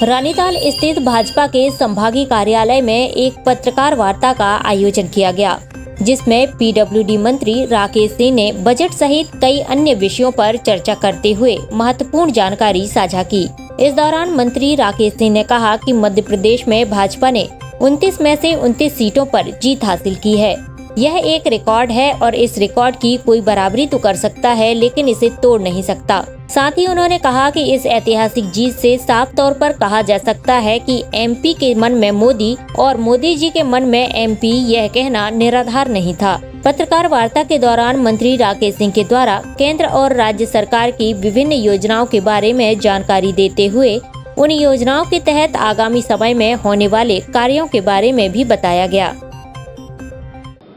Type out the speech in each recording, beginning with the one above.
रानीताल स्थित भाजपा के संभागीय कार्यालय में एक पत्रकार वार्ता का आयोजन किया गया, जिसमें पीडब्ल्यूडी मंत्री राकेश सिंह ने बजट सहित कई अन्य विषयों पर चर्चा करते हुए महत्वपूर्ण जानकारी साझा की। इस दौरान मंत्री राकेश सिंह ने कहा कि मध्य प्रदेश में भाजपा ने 29 में से 29 सीटों पर जीत हासिल की है। यह एक रिकॉर्ड है और इस रिकॉर्ड की कोई बराबरी तो कर सकता है, लेकिन इसे तोड़ नहीं सकता। साथ ही उन्होंने कहा कि इस ऐतिहासिक जीत से साफ तौर पर कहा जा सकता है कि एमपी के मन में मोदी और मोदी जी के मन में एमपी, यह कहना निराधार नहीं था। पत्रकार वार्ता के दौरान मंत्री राकेश सिंह के द्वारा केंद्र और राज्य सरकार की विभिन्न योजनाओं के बारे में जानकारी देते हुए उन योजनाओं के तहत आगामी समय में होने वाले कार्यों के बारे में भी बताया गया।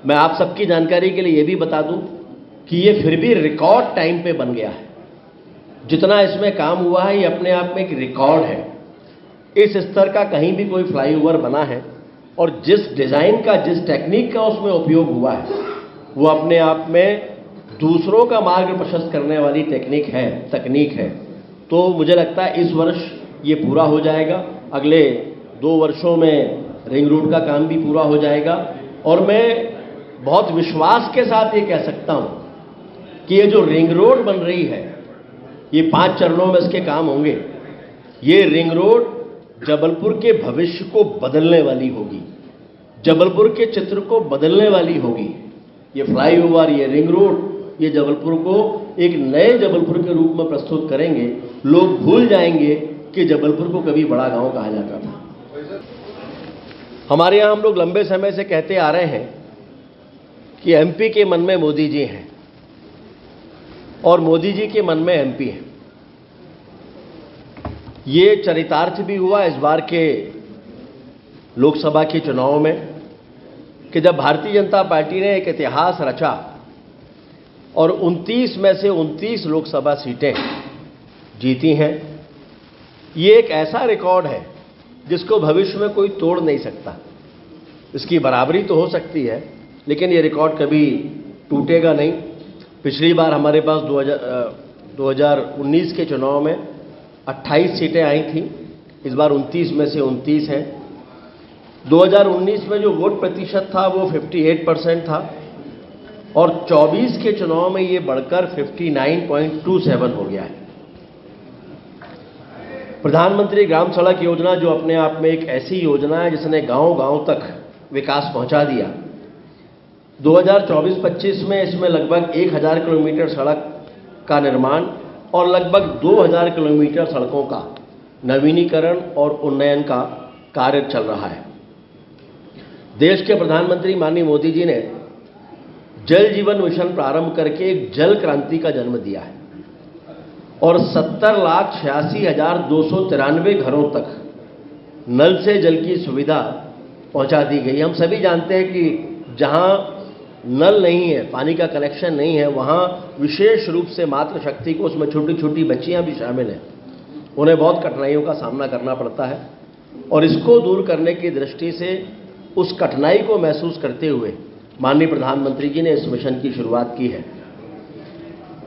मैं आप सबकी जानकारी के लिए ये भी बता दूं कि ये फिर भी रिकॉर्ड टाइम पे बन गया है। जितना इसमें काम हुआ है ये अपने आप में एक रिकॉर्ड है। इस स्तर का कहीं भी कोई फ्लाईओवर बना है और जिस डिज़ाइन का, जिस टेक्निक का उसमें उपयोग हुआ है वो अपने आप में दूसरों का मार्ग प्रशस्त करने वाली तकनीक है। तो मुझे लगता है इस वर्ष ये पूरा हो जाएगा। अगले 2 वर्षों में रिंग रोड का काम भी पूरा हो जाएगा और मैं बहुत विश्वास के साथ ये कह सकता हूं कि ये जो रिंग रोड बन रही है, ये 5 चरणों में इसके काम होंगे। ये रिंग रोड जबलपुर के भविष्य को बदलने वाली होगी, जबलपुर के चित्र को बदलने वाली होगी। ये फ्लाईओवर, ये रिंग रोड, ये जबलपुर को एक नए जबलपुर के रूप में प्रस्तुत करेंगे। लोग भूल जाएंगे कि जबलपुर को कभी बड़ा गांव कहा जाता था। हमारे यहां हम लोग लंबे समय से कहते आ रहे हैं कि एमपी के मन में मोदी जी हैं और मोदी जी के मन में एमपी है। ये चरितार्थ भी हुआ इस बार के लोकसभा के चुनाव में कि जब भारतीय जनता पार्टी ने एक इतिहास रचा और 29 में से 29 लोकसभा सीटें जीती हैं। ये एक ऐसा रिकॉर्ड है जिसको भविष्य में कोई तोड़ नहीं सकता। इसकी बराबरी तो हो सकती है, लेकिन ये रिकॉर्ड कभी टूटेगा नहीं। पिछली बार हमारे पास 2019 के चुनाव में 28 सीटें आई थी, इस बार 29 में से 29 हैं। 2019 में जो वोट प्रतिशत था वो 58% था और 24 के चुनाव में ये बढ़कर 59.27 हो गया है। प्रधानमंत्री ग्राम सड़क योजना जो अपने आप में एक ऐसी योजना है जिसने गांव-गांव तक विकास पहुंचा दिया। 2024-25 में इसमें लगभग 1000 किलोमीटर सड़क का निर्माण और लगभग 2000 किलोमीटर सड़कों का नवीनीकरण और उन्नयन का कार्य चल रहा है। देश के प्रधानमंत्री माननीय मोदी जी ने जल जीवन मिशन प्रारंभ करके एक जल क्रांति का जन्म दिया है और 70,86,293 घरों तक नल से जल की सुविधा पहुंचा दी गई। हम सभी जानते हैं कि जहां नल नहीं है, पानी का कनेक्शन नहीं है, वहां विशेष रूप से मातृशक्ति को, उसमें छोटी छोटी बच्चियां भी शामिल हैं, उन्हें बहुत कठिनाइयों का सामना करना पड़ता है और इसको दूर करने की दृष्टि से उस कठिनाई को महसूस करते हुए माननीय प्रधानमंत्री जी ने इस मिशन की शुरुआत की है।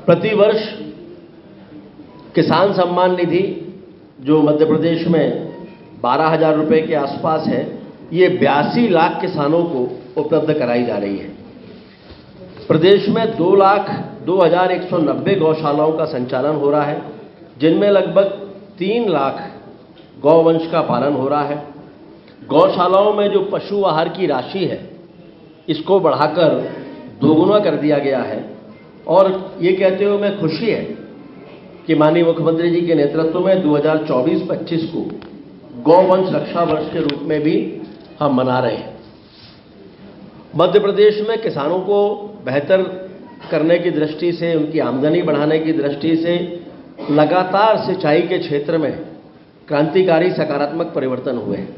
प्रतिवर्ष किसान सम्मान निधि जो मध्य प्रदेश में 12,000 रुपये के आसपास है, ये 82 लाख किसानों को उपलब्ध कराई जा रही है। प्रदेश में 2,02,190 गौशालाओं का संचालन हो रहा है, जिनमें लगभग 3 लाख गौवंश का पालन हो रहा है। गौशालाओं में जो पशु आहार की राशि है, इसको बढ़ाकर दोगुना कर दिया गया है और ये कहते हुए मैं खुशी है कि माननीय मुख्यमंत्री जी के नेतृत्व में 2024-25 को गौवंश रक्षा वर्ष के रूप में भी हम मना रहे हैं। मध्य प्रदेश में किसानों को बेहतर करने की दृष्टि से, उनकी आमदनी बढ़ाने की दृष्टि से लगातार सिंचाई के क्षेत्र में क्रांतिकारी सकारात्मक परिवर्तन हुए हैं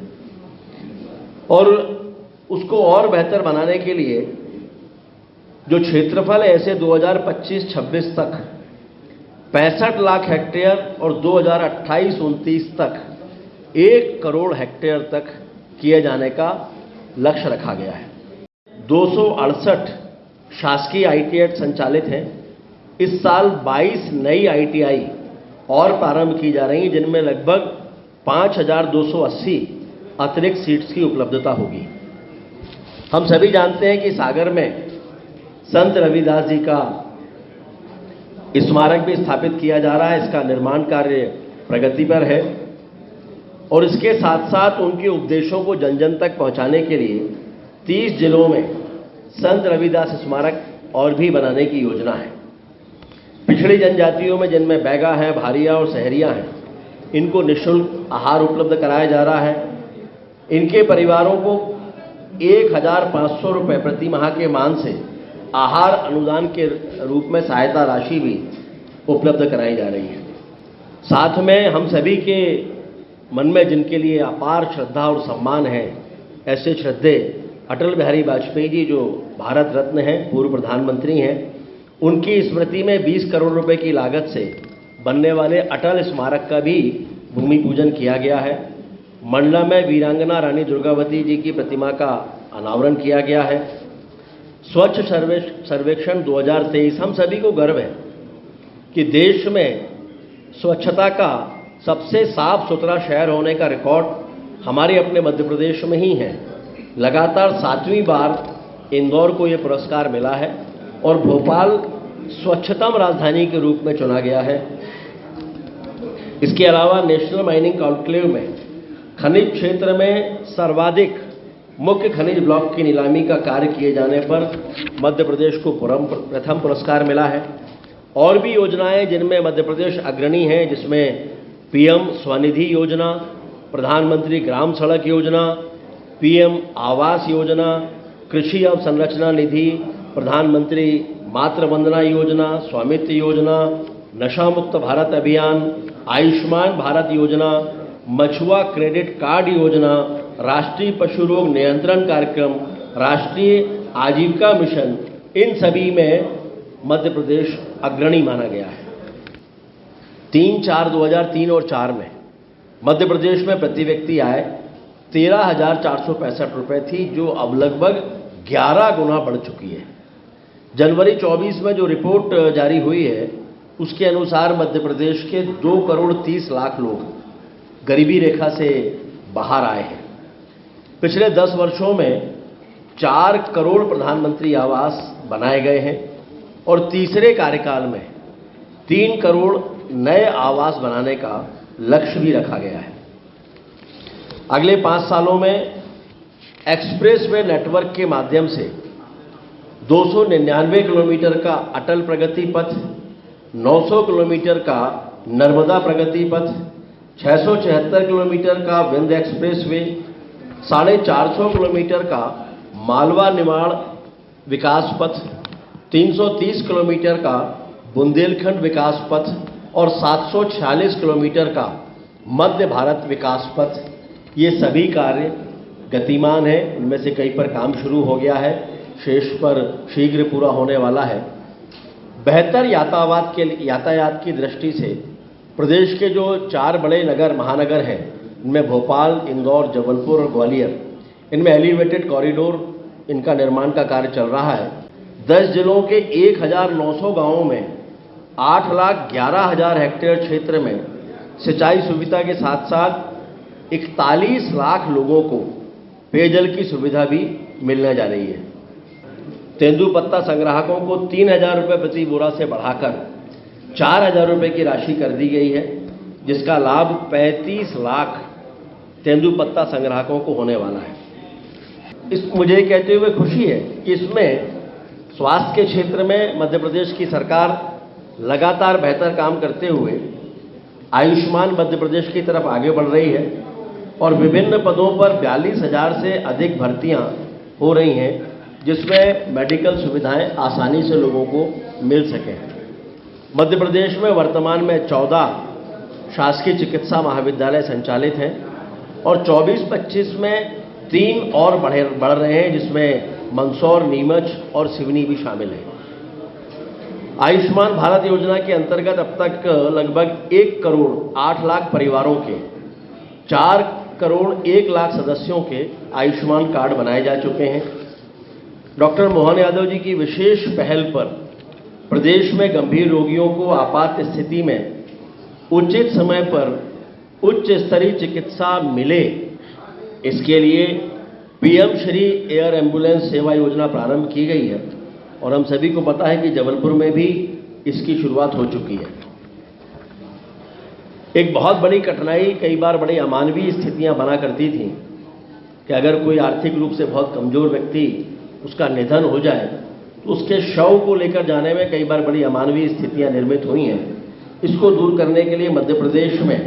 और उसको और बेहतर बनाने के लिए जो क्षेत्रफल है, ऐसे 2025-26 तक 65 लाख हेक्टेयर और 2028-29 तक 1 करोड़ हेक्टेयर तक किए जाने का लक्ष्य रखा गया है। 268 शासकीय आईटीआई संचालित हैं। इस साल 22 नई आईटीआई और प्रारंभ की जा रही हैं, जिनमें लगभग 5,280 अतिरिक्त सीट्स की उपलब्धता होगी। हम सभी जानते हैं कि सागर में संत रविदास जी का स्मारक भी स्थापित किया जा रहा है। इसका निर्माण कार्य प्रगति पर है और इसके साथ साथ उनके उपदेशों को जन जन तक पहुंचाने के लिए 30 जिलों में संत रविदास स्मारक और भी बनाने की योजना है। पिछड़ी जनजातियों में जिनमें बैगा हैं, भारिया और सहरिया हैं, इनको निःशुल्क आहार उपलब्ध कराया जा रहा है। इनके परिवारों को 1,500 रुपये प्रति माह के मान से आहार अनुदान के रूप में सहायता राशि भी उपलब्ध कराई जा रही है। साथ में हम सभी के मन में जिनके लिए अपार श्रद्धा और सम्मान है, ऐसे श्रद्धेय अटल बिहारी वाजपेयी जी जो भारत रत्न हैं, पूर्व प्रधानमंत्री हैं, उनकी स्मृति में 20 करोड़ रुपए की लागत से बनने वाले अटल स्मारक का भी भूमि पूजन किया गया है। मंडला में वीरांगना रानी दुर्गावती जी की प्रतिमा का अनावरण किया गया है। स्वच्छ सर्वेक्षण 2023, हम सभी को गर्व है कि देश में स्वच्छता का सबसे साफ सुथरा शहर होने का रिकॉर्ड हमारे अपने मध्य प्रदेश में ही है। लगातार 7वीं बार इंदौर को ये पुरस्कार मिला है और भोपाल स्वच्छतम राजधानी के रूप में चुना गया है। इसके अलावा नेशनल माइनिंग कॉन्क्लेव में खनिज क्षेत्र में सर्वाधिक मुख्य खनिज ब्लॉक की नीलामी का कार्य किए जाने पर मध्य प्रदेश को प्रथम पुरस्कार मिला है। और भी योजनाएं जिनमें मध्य प्रदेश अग्रणी है, जिसमें पीएम स्वनिधि योजना, प्रधानमंत्री ग्राम सड़क योजना, पीएम आवास योजना, कृषि अवसंरचना निधि, प्रधानमंत्री मातृ वंदना योजना, स्वामित्व योजना, नशा मुक्त भारत अभियान, आयुष्मान भारत योजना, मछुआ क्रेडिट कार्ड योजना, राष्ट्रीय पशु रोग नियंत्रण कार्यक्रम, राष्ट्रीय आजीविका मिशन, इन सभी में मध्य प्रदेश अग्रणी माना गया है। 2003 और 4 में मध्य प्रदेश में प्रति व्यक्ति आय 13,465 रुपये थी, जो अब लगभग 11 गुना बढ़ चुकी है। जनवरी 24 में जो रिपोर्ट जारी हुई है, उसके अनुसार मध्य प्रदेश के 2 करोड़ 30 लाख लोग गरीबी रेखा से बाहर आए हैं। पिछले 10 वर्षों में 4 करोड़ प्रधानमंत्री आवास बनाए गए हैं और तीसरे कार्यकाल में 3 करोड़ नए आवास बनाने का लक्ष्य भी रखा गया है। अगले 5 सालों में एक्सप्रेसवे नेटवर्क के माध्यम से 299 किलोमीटर का अटल प्रगति पथ, 900 किलोमीटर का नर्मदा प्रगति पथ, 676 किलोमीटर का विंध्य एक्सप्रेसवे, 450 किलोमीटर का मालवा निमाड़ विकास पथ, 330 किलोमीटर का बुंदेलखंड विकास पथ और 746 किलोमीटर का मध्य भारत विकास पथ, ये सभी कार्य गतिमान हैं। इनमें से कई पर काम शुरू हो गया है, शेष पर शीघ्र पूरा होने वाला है। बेहतर यातायात की दृष्टि से प्रदेश के जो 4 बड़े महानगर हैं, इनमें भोपाल, इंदौर, जबलपुर और ग्वालियर, इनमें एलिवेटेड कॉरिडोर इनका निर्माण का कार्य चल रहा है। 10 जिलों के 1,900 गांवों में 8,11,000 हेक्टेयर क्षेत्र में सिंचाई सुविधा के साथ साथ 41 लाख लोगों को पेयजल की सुविधा भी मिलने जा रही है। तेंदुपत्ता संग्राहकों को 3,000 रुपये प्रति बोरा से बढ़ाकर 4,000 रुपये की राशि कर दी गई है, जिसका लाभ 35 लाख तेंदुपत्ता संग्राहकों को होने वाला है। मुझे कहते हुए खुशी है कि इसमें स्वास्थ्य के क्षेत्र में मध्य प्रदेश की सरकार लगातार बेहतर काम करते हुए आयुष्मान मध्य प्रदेश की तरफ आगे बढ़ रही है और विभिन्न पदों पर 42,000 से अधिक भर्तियां हो रही हैं, जिसमें मेडिकल सुविधाएं आसानी से लोगों को मिल सकें। मध्य प्रदेश में वर्तमान में 14 शासकीय चिकित्सा महाविद्यालय संचालित हैं और 24-25 में 3 और बढ़ रहे हैं, जिसमें मंदसौर, नीमच और सिवनी भी शामिल हैं। आयुष्मान भारत योजना के अंतर्गत अब तक लगभग 1 करोड़ 8 लाख परिवारों के 4 करोड़ 1 लाख सदस्यों के आयुष्मान कार्ड बनाए जा चुके हैं। डॉक्टर मोहन यादव जी की विशेष पहल पर प्रदेश में गंभीर रोगियों को आपात स्थिति में उचित समय पर उच्च स्तरीय चिकित्सा मिले, इसके लिए पीएम श्री एयर एम्बुलेंस सेवा योजना प्रारंभ की गई है और हम सभी को पता है कि जबलपुर में भी इसकी शुरुआत हो चुकी है। एक बहुत बड़ी कठिनाई कई बार बड़ी अमानवीय स्थितियां बना करती थी कि अगर कोई आर्थिक रूप से बहुत कमजोर व्यक्ति उसका निधन हो जाए तो उसके शव को लेकर जाने में कई बार बड़ी अमानवीय स्थितियां निर्मित हुई हैं। इसको दूर करने के लिए मध्य प्रदेश में,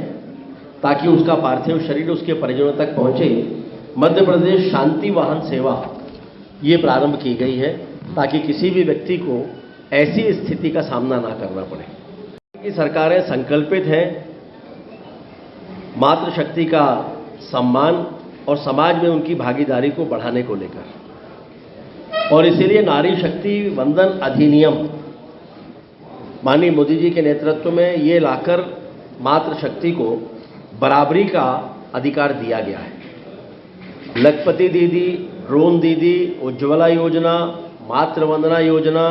ताकि उसका पार्थिव शरीर उसके परिजनों तक पहुंचे, मध्य प्रदेश शांति वाहन सेवा ये प्रारंभ की गई है, ताकि किसी भी व्यक्ति को ऐसी स्थिति का सामना ना करना पड़े। कि सरकारें संकल्पित हैं मातृशक्ति का सम्मान और समाज में उनकी भागीदारी को बढ़ाने को लेकर, और इसीलिए नारी शक्ति वंदन अधिनियम माननीय मोदी जी के नेतृत्व में ये लाकर मातृशक्ति को बराबरी का अधिकार दिया गया है। लखपति दीदी, ड्रोन दीदी, उज्ज्वला योजना, मातृवंदना योजना,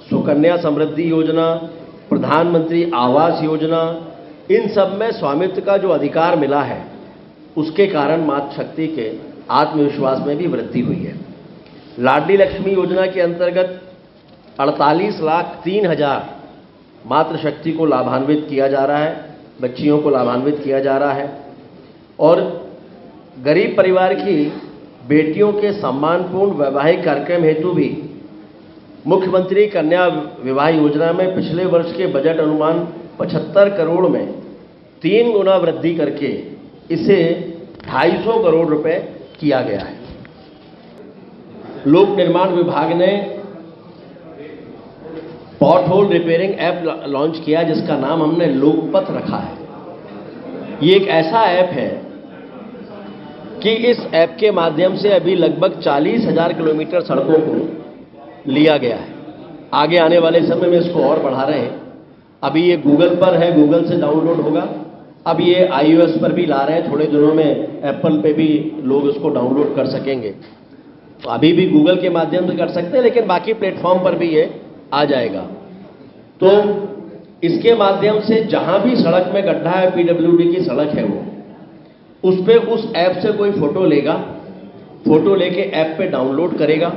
सुकन्या समृद्धि योजना, प्रधानमंत्री आवास योजना, इन सब में स्वामित्व का जो अधिकार मिला है उसके कारण मातृशक्ति के आत्मविश्वास में भी वृद्धि हुई है। लाडली लक्ष्मी योजना के अंतर्गत 48,03,000 मातृशक्ति को लाभान्वित किया जा रहा है, बच्चियों को लाभान्वित किया जा रहा है, और गरीब परिवार की बेटियों के सम्मानपूर्ण वैवाहिक कार्यक्रम हेतु भी मुख्यमंत्री कन्या विवाह योजना में पिछले वर्ष के बजट अनुमान 75 करोड़ में 3 गुना वृद्धि करके इसे 250 करोड़ रुपए किया गया है। लोक निर्माण विभाग ने pothole repairing app launch किया, जिसका नाम हमने लोकपथ रखा है। ये एक ऐसा ऐप है कि इस ऐप के माध्यम से अभी लगभग 40,000 किलोमीटर सड़कों को लिया गया है। आगे आने वाले समय में इसको और बढ़ा रहे हैं। अभी ये गूगल पर है, गूगल से डाउनलोड होगा। अब ये iOS पर भी ला रहे हैं, थोड़े दिनों में एप्पल पे भी लोग इसको डाउनलोड कर सकेंगे। तो अभी भी गूगल के माध्यम से कर सकते हैं, लेकिन बाकी प्लेटफॉर्म पर भी ये आ जाएगा। तो इसके माध्यम से जहां भी सड़क में गड्ढा है, पीडब्ल्यूडी की सड़क है, वो उस पे उस ऐप से कोई फोटो लेगा, फोटो लेके ऐप पे डाउनलोड करेगा।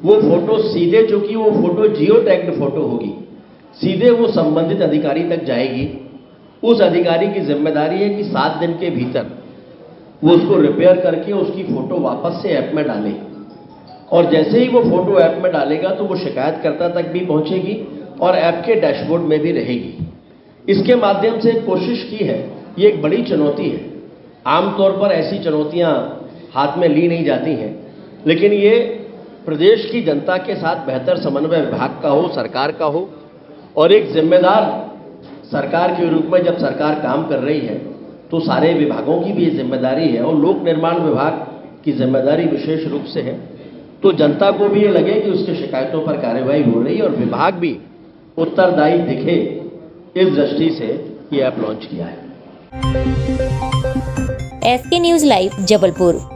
वो फोटो सीधे, चूंकि वो फोटो जियो टैग्ड फोटो होगी, सीधे वो संबंधित अधिकारी तक जाएगी। उस अधिकारी की जिम्मेदारी है कि 7 दिन के भीतर वो उसको रिपेयर करके उसकी फोटो वापस से ऐप में डाले, और जैसे ही वो फोटो ऐप में डालेगा तो वो शिकायतकर्ता तक भी पहुंचेगी और ऐप के डैशबोर्ड में भी रहेगी। इसके माध्यम से कोशिश की है, ये एक बड़ी चुनौती है। आमतौर पर ऐसी चुनौतियां हाथ में ली नहीं जाती हैं, लेकिन ये प्रदेश की जनता के साथ बेहतर समन्वय विभाग का हो, सरकार का हो, और एक जिम्मेदार सरकार के रूप में जब सरकार काम कर रही है तो सारे विभागों की भी ये जिम्मेदारी है, और लोक निर्माण विभाग की जिम्मेदारी विशेष रूप से है। तो जनता को भी ये लगे कि उसके शिकायतों पर कार्रवाई हो रही है और विभाग भी उत्तरदायी दिखे, इस दृष्टि से ये ऐप लॉन्च किया है। SK news live Jabalpur.